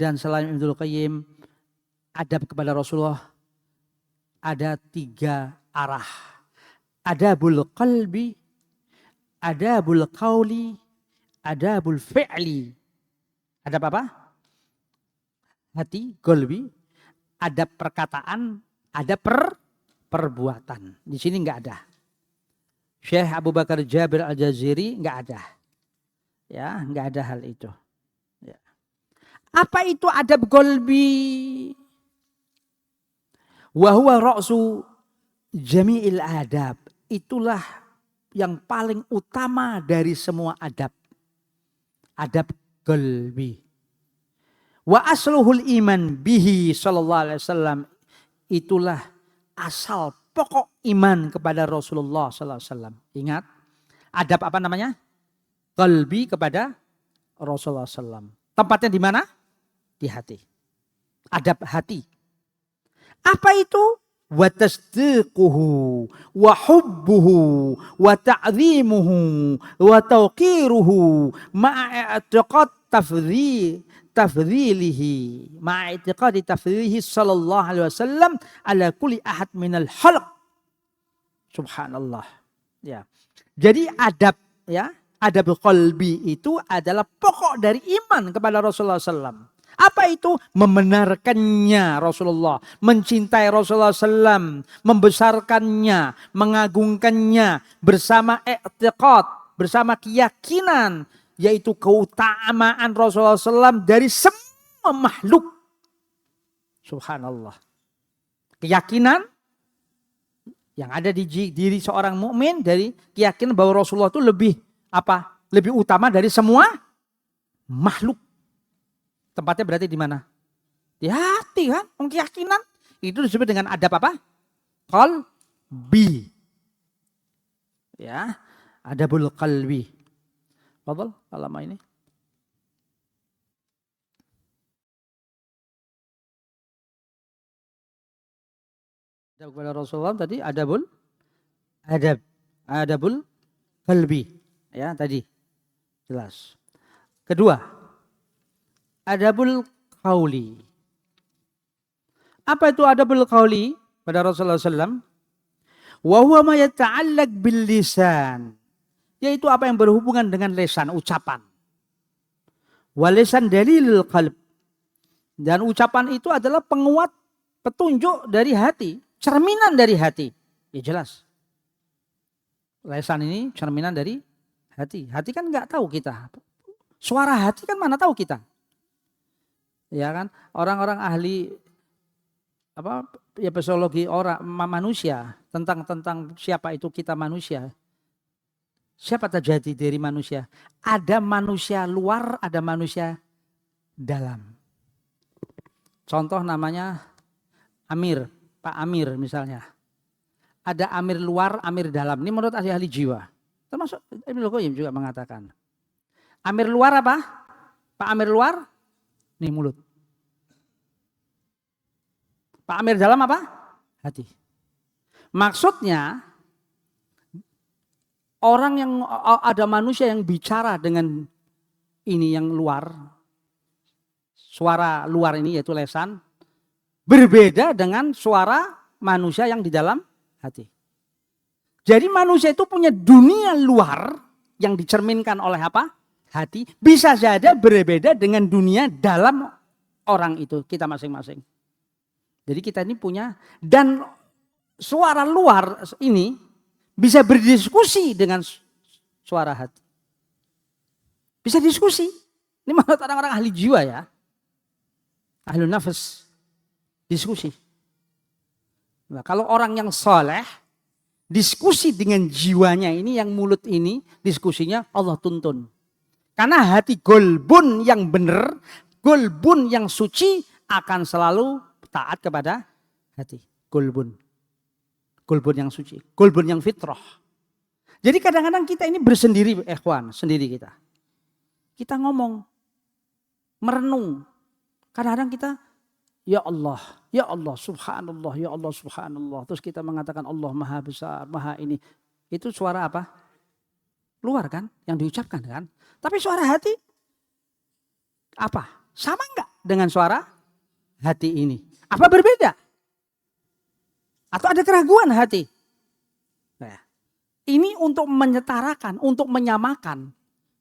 Dan selain Ibnul Qayyim, adab kepada Rasulullah ada 3 arah. Adabul qalbi, adabul qauli, adabul fi'li. Adab apa? Hati, qalbi, adab perkataan, adab perbuatan. Di sini enggak ada. Syekh Abu Bakar Jabir Al-Jaziri enggak ada. Ya, enggak ada hal itu. Apa itu adab qalbi? Wa huwa ra'su jami'il adab. Itulah yang paling utama dari semua adab. Adab qalbi. Wa asluhul iman bihi sallallahu alaihi wasallam. Itulah asal pokok iman kepada Rasulullah sallallahu alaihi wasallam. Ingat, adab apa namanya? Qalbi kepada Rasulullah sallallahu. Tempatnya di mana? Di hati. Adab hati. Apa itu? Wa tasdiquhu wa hubbuhu wa ta'zimuhu wa tawqiruhu ma'a i'tiqad tafdhilihi ma'a i'tiqad tafdhilihi sallallahu alaihi wasallam ala kulli ahad minal khalq. Subhanallah. Ya. Jadi adab ya, Adab qalbi itu adalah pokok dari iman kepada Rasulullah SAW. Apa itu? Membenarkannya Rasulullah, mencintai Rasulullah SAW, membesarkannya, mengagungkannya bersama i'tiqad, bersama keyakinan, yaitu keutamaan Rasulullah SAW dari semua makhluk. Subhanallah. Keyakinan yang ada di diri seorang mukmin dari keyakinan bahwa Rasulullah itu lebih utama dari semua makhluk. Tempatnya berarti di mana? Di hati kan, keyakinan. Itu disebut dengan adab apa? Qalbi. Ya, adabul qalbi. Fadhal, lama ini. Adab kepada Rasulullah tadi adabul qalbi. Ya, tadi. Jelas. Kedua, adabul qauli. Apa itu adabul qauli pada Rasulullah SAW? Wa huwa ma yata'allaq bil lisan. Yaitu apa yang berhubungan dengan lisan, ucapan. Wa lisan dalilul qalb. Dan ucapan itu adalah penguat petunjuk dari hati, cerminan dari hati. Ya jelas. Lisan ini cerminan dari hati. Hati kan enggak tahu kita. Suara hati kan mana tahu kita. Ya kan, orang-orang ahli psikologi orang manusia tentang siapa itu kita manusia. Siapa terjadi dari manusia? Ada manusia luar, ada manusia dalam. Contoh namanya Amir, Pak Amir misalnya. Ada Amir luar, Amir dalam. Ini menurut ahli jiwa. Termasuk Ibnu Qayyim juga mengatakan. Amir luar apa? Pak Amir luar, nih mulut. Pak Amir dalam apa? Hati. Maksudnya orang yang ada manusia yang bicara dengan ini yang luar, suara luar ini yaitu lisan, berbeda dengan suara manusia yang di dalam hati. Jadi manusia itu punya dunia luar yang dicerminkan oleh apa? Hati. Bisa saja berbeda dengan dunia dalam orang itu, kita masing-masing. Jadi kita ini punya, dan suara luar ini bisa berdiskusi dengan suara hati. Bisa diskusi. Ini menurut orang-orang ahli jiwa ya. Ahli nafas. Diskusi. Nah, kalau orang yang soleh, diskusi dengan jiwanya ini, yang mulut ini, diskusinya Allah tuntun. Karena hati golbun yang benar, golbun yang suci akan selalu taat kepada hati. Golbun. Golbun yang suci. Golbun yang fitrah. Jadi kadang-kadang kita ini bersendiri, ikhwan, sendiri kita. Kita ngomong, merenung. Kadang-kadang kita, ya Allah, subhanallah, ya Allah, subhanallah. Terus kita mengatakan Allah maha besar, maha ini. Itu suara apa? Luar kan, yang diucapkan kan. Tapi suara hati, apa? Sama enggak dengan suara hati ini? Apa berbeda? Atau ada keraguan hati? Nah, ini untuk menyetarakan, untuk menyamakan,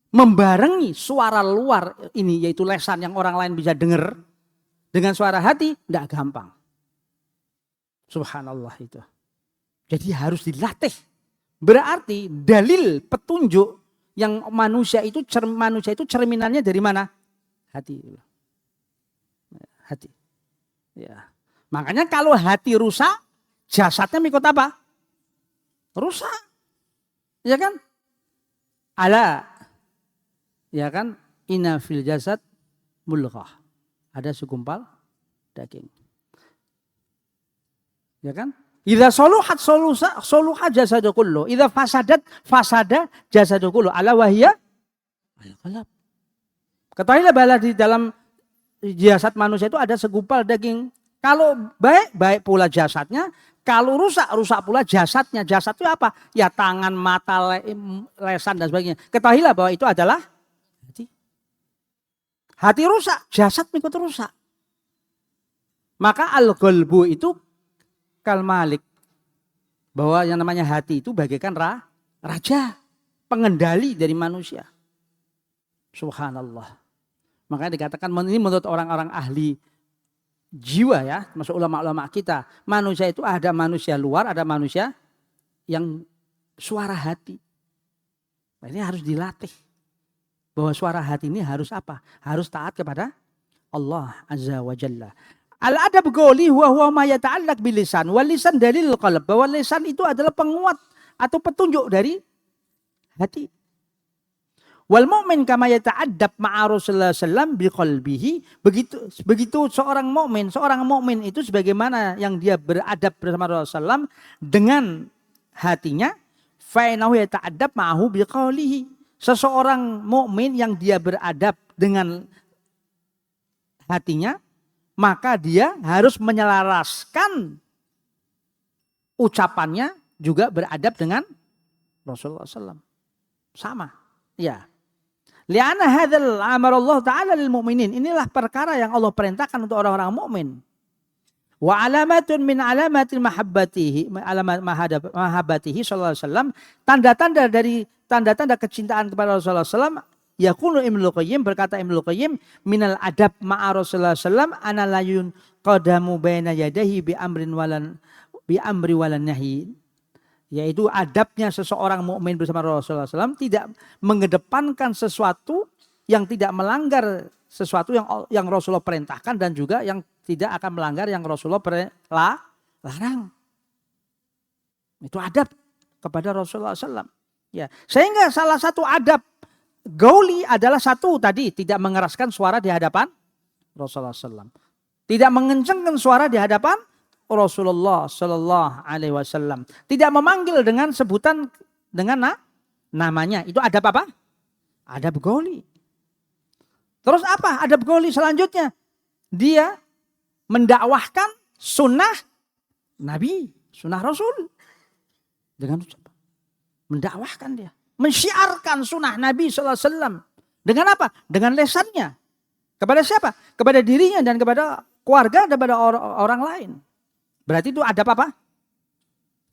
membarengi suara luar ini, yaitu lisan yang orang lain bisa dengar, dengan suara hati, tidak gampang. Subhanallah itu. Jadi harus dilatih. Berarti dalil petunjuk yang manusia itu cerminannya dari mana? Hati. Hati. Ya. Makanya kalau hati rusak, jasadnya ikut apa? Rusak. Ya kan? Ala. Ya kan? Inna fil jasad mulghah. Ada segumpal daging. Ya kan? Idza soluhat soluhat jasadu kullu. Idza fasadat fasada jasadu kullu. Ala wahiyya al-qalb. Ketahuilah bahwa di dalam jasad manusia itu ada segumpal daging. Kalau baik, baik pula jasadnya. Kalau rusak, rusak pula jasadnya. Jasad itu apa? Ya tangan, mata, lesan dan sebagainya. Ketahuilah bahwa itu adalah hati. Hati rusak, jasad ikut rusak. Maka al-qalbu itu kal malik. Bahwa yang namanya hati itu bagaikan raja. pengendali dari manusia. Subhanallah. Makanya dikatakan ini menurut orang-orang ahli jiwa ya, termasuk ulama-ulama kita. Manusia itu ada manusia luar, ada manusia yang suara hati. Nah, ini harus dilatih. Bahwa suara hati ini harus apa? Harus taat kepada Allah Azza wa Jalla. Al-adab qawli huwa ma yata'allaq bil lisan. Wal lisan dalil qalb. Bahwa lisan itu adalah penguat atau petunjuk dari hati. Wal mu'min kama yata'addab ma'a Rasulullah sallam bi qalbihi. Begitu seorang mukmin itu sebagaimana yang dia beradab bersama Rasulullah sallam dengan hatinya, fa innahu yata'addab ma'ahu bi qawlihi. Seseorang mukmin yang dia beradab dengan hatinya, maka dia harus menyelaraskan ucapannya juga beradab dengan Rasulullah sallam. Sama. Ya. Li'anna hadzal amar Allah Ta'ala lil mu'minin. Inilah perkara yang Allah perintahkan untuk orang-orang mukmin. Wa alamatun min alamatil mahabbatihi, alamat mahabbatihi sallallahu alaihi wasallam, tanda-tanda dari tanda-tanda kecintaan kepada Rasulullah sallallahu yaqulu Ibnu Qayyim, berkata Ibnu Qayyim, minal adab ma'a Rasulullah sallallahu ana layun qadamu baina yadayhi bi amri walan nahyi. Yaitu adabnya seseorang mukmin bersama Rasulullah SAW tidak mengedepankan sesuatu yang tidak melanggar sesuatu yang Rasulullah perintahkan dan juga yang tidak akan melanggar yang Rasulullah larang. Itu adab kepada Rasulullah SAW. Ya, sehingga salah satu adab gauli adalah satu tadi, tidak mengeraskan suara di hadapan Rasulullah SAW, tidak mengencangkan suara di hadapan Rasulullah Sallallahu Alaihi Wasallam, tidak memanggil dengan sebutan dengan namanya. Itu adab apa? Adab gauli. Terus apa? Adab gauli selanjutnya, dia mendakwahkan sunnah Nabi, sunnah Rasul dengan ucapan. Mendakwahkan dia, mensyiarkan sunnah Nabi Sallallahu Alaihi Wasallam dengan apa? Dengan lesannya. Kepada siapa? Kepada dirinya dan kepada keluarga dan kepada orang lain. Berarti itu adab apa?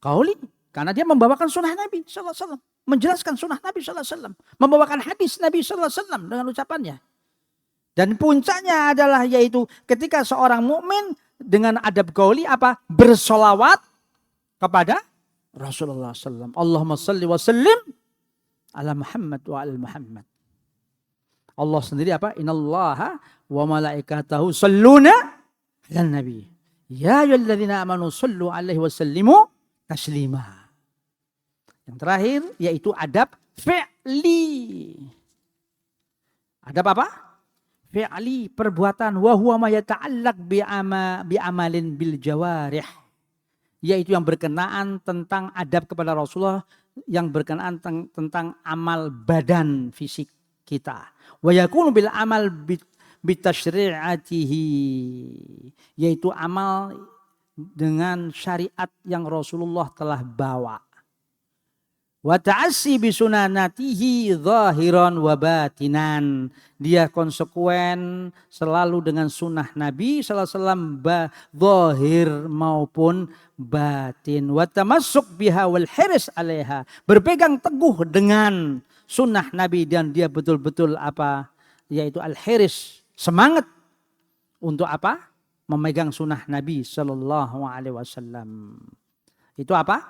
Qauli. Karena dia membawakan sunnah Nabi sallallahu alaihi wasallam, menjelaskan sunnah Nabi sallallahu alaihi wasallam, membawakan hadis Nabi sallallahu alaihi wasallam dengan ucapannya. Dan puncaknya adalah yaitu ketika seorang mukmin dengan adab qauli apa? Bersolawat kepada Rasulullah sallallahu alaihi wasallam. Allahumma shalli wa sallim ala Muhammad wa ala Muhammad. Allah sendiri apa? Innallaha wa malaikatahu shalluna 'alan nabi. Ya ayyuhalladzina amanu shallu 'alaihi wa sallimu taslima. Yang terakhir yaitu adab fi'li. Adab apa? Fi'li, perbuatan. Wa huwa ma yata'allaq bi amalin bil jawarih. Yaitu yang berkenaan tentang adab kepada Rasulullah, yang berkenaan tentang amal badan fisik kita. Wa yakunu bil amal bitasyri'atihi, yaitu amal dengan syariat yang Rasulullah telah bawa. Wa ta'assi bisunanatihi zahiran wa batinan, dia konsekuen selalu dengan sunnah Nabi sallallahu alaihi wasallam zahir maupun batin. Wa tamassuk biha wal hirs 'alaiha, berpegang teguh dengan sunnah Nabi dan dia betul-betul apa? Yaitu al-hirs, semangat untuk apa? Memegang sunnah Nabi Sallallahu Alaihi Wasallam. Itu apa?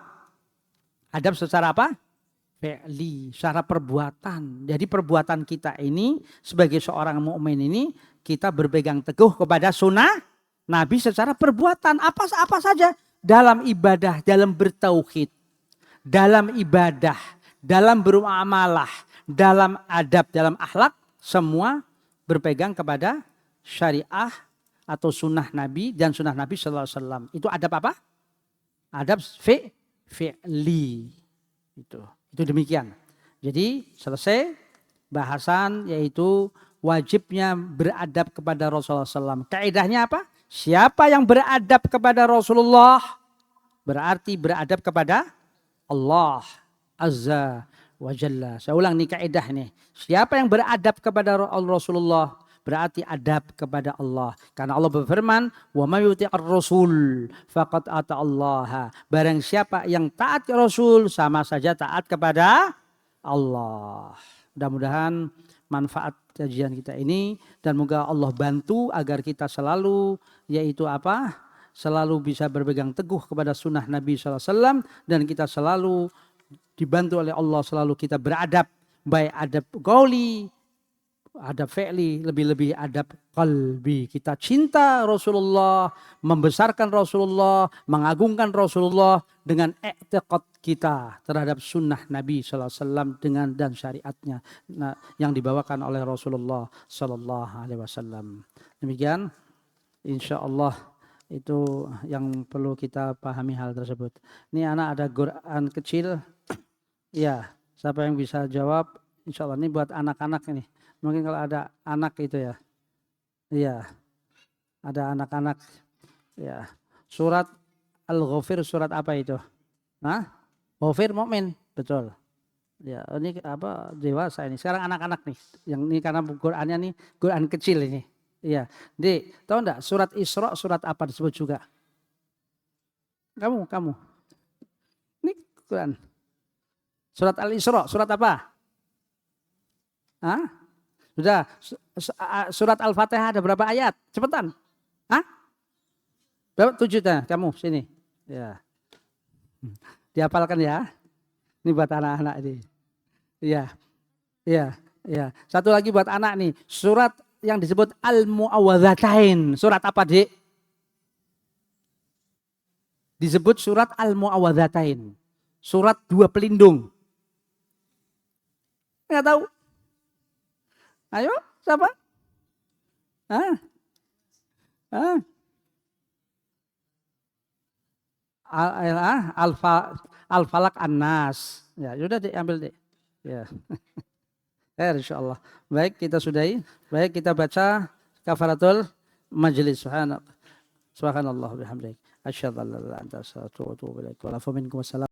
Adab secara apa? Fi'li, secara perbuatan. Jadi perbuatan kita ini sebagai seorang mukmin ini kita berpegang teguh kepada sunnah Nabi secara perbuatan. Apa saja dalam ibadah, dalam bertauhid, dalam ibadah, dalam bermuamalah, dalam adab, dalam akhlak, semua berpegang kepada syariah atau sunnah Nabi dan sunnah Nabi Sallallahu Alaihi Wasallam. Itu adab apa? Adab fi'li. Itu demikian. Jadi selesai bahasan yaitu wajibnya beradab kepada Rasulullah SAW. Kaidahnya apa? Siapa yang beradab kepada Rasulullah berarti beradab kepada Allah Azza wa Jalla. Saya ulang nih kaidah nih. Siapa yang beradab kepada Rasulullah berarti adab kepada Allah. Karena Allah berfirman, "Wa may yuti'ir rasul faqad ata Allah." Barang siapa yang taat ke Rasul sama saja taat kepada Allah. Mudah-mudahan manfaat kajian kita ini dan moga Allah bantu agar kita selalu yaitu apa? Selalu bisa berpegang teguh kepada sunnah Nabi SAW dan kita selalu dibantu oleh Allah, selalu kita beradab, baik adab qauli, adab fi'li, lebih-lebih adab qalbi. Kita cinta Rasulullah, membesarkan Rasulullah, mengagungkan Rasulullah dengan i'tiqad kita terhadap sunnah Nabi SAW dengan dan syariatnya yang dibawakan oleh Rasulullah SAW. Demikian, insya Allah itu yang perlu kita pahami hal tersebut. Ini anak ada Quran kecil, ya. Siapa yang bisa jawab? Insya Allah ini buat anak-anak ini. Mungkin kalau ada anak itu ya. Iya. Ada anak-anak. Ya. Surat Al-Ghafir surat apa itu? Hah? Ghafir Mukmin, betul. Ya, ini apa dewasa ini. Sekarang anak-anak nih. Yang ini karena Qur'annya nih Quran kecil ini. Iya. Tahu enggak surat Isra surat apa disebut juga? Kamu. Ini Quran. Surat Al-Isra surat apa? Hah? Sudah. Surat Al-Fatihah ada berapa ayat? Cepetan. Hah? Berapa? 7 kamu sini. Ya. Dihafalkan ya. Ini buat anak-anak ini. Iya. Satu lagi buat anak nih. Surat yang disebut Al-Mu'awwadzatain. Surat apa, Dik? Disebut surat Al-Mu'awwadzatain. Surat 2 pelindung. Enggak tahu. Ayo, siapa? Al-Falaq An-Nas. Ya, sudah diambil, Dik. Ya. Insyaallah. Baik, kita sudahi. Baik, kita baca kafaratul majlis. Subhanallah bihamdihi. Asyhadu an la ilaha illa anta astaghfiruka wa atubu ilaik. Wa lafu minkum.